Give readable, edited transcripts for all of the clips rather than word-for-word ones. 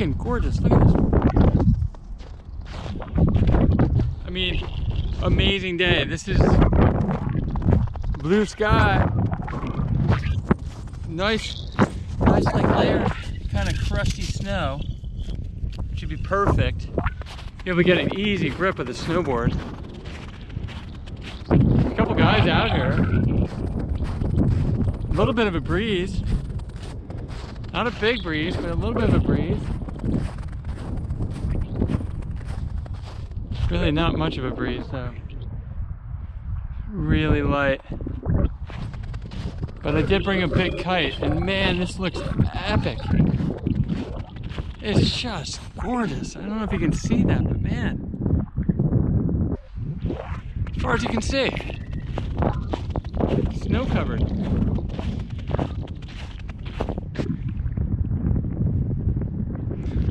freaking gorgeous. Look at this. I mean, amazing day. This is blue sky. Nice like layer, kind of crusty snow. Should be perfect. You'll be getting an easy grip of the snowboard. A couple guys out here. A little bit of a breeze. Not a big breeze, but a little bit of a breeze. Really not much of a breeze though. Really light. But I did bring a big kite, and man, this looks epic. It's just gorgeous. I don't know if you can see that, but man. As far as you can see. Snow covered.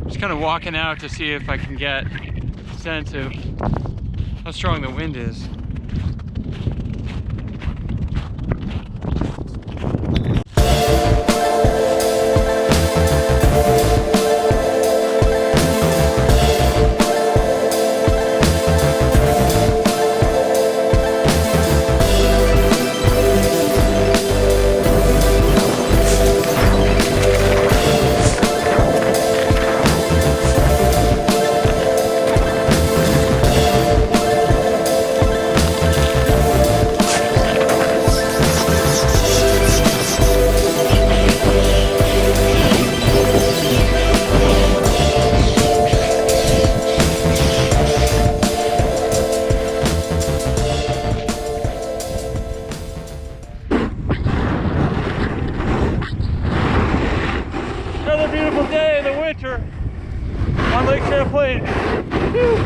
Just kind of walking out to see if I can get a sense of how strong the wind is. Beautiful day in the winter on Lake Champlain. Woo.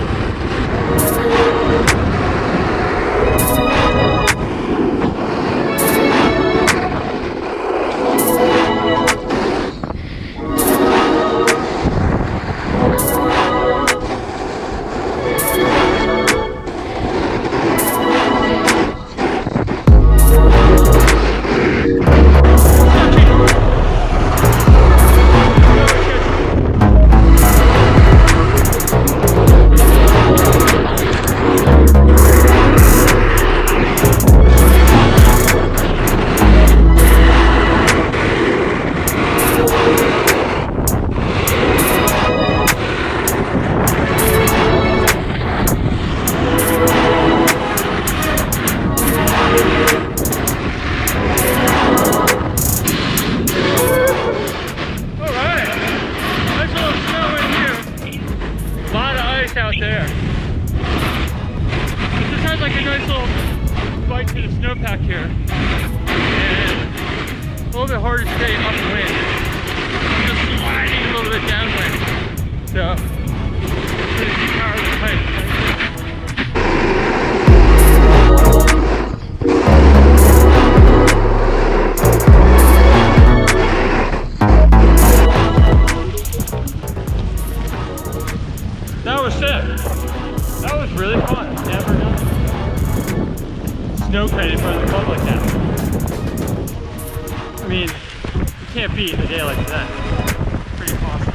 Out there. It just has like a nice little bite to the snowpack here, and a little bit harder to stay upwind. I'm just sliding a little bit downwind, so pretty deep power of the pipe. That was sick. That was really fun. Never done snow kite in front of the club like that. I mean, you can't beat a day like that. Pretty awesome.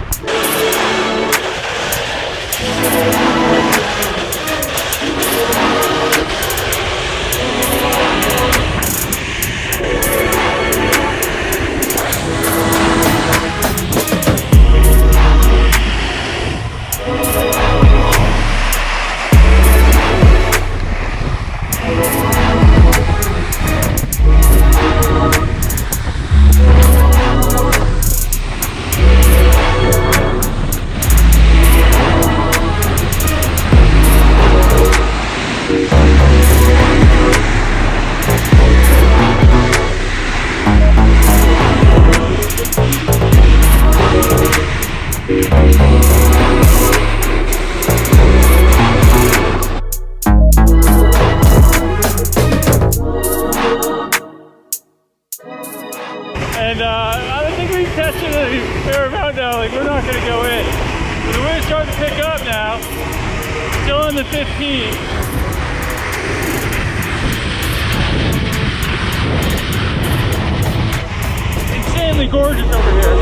And I think we tested a fair amount now. Like, we're not going to go in. But the wind's starting to pick up now. Still in the 15. Insanely gorgeous over here.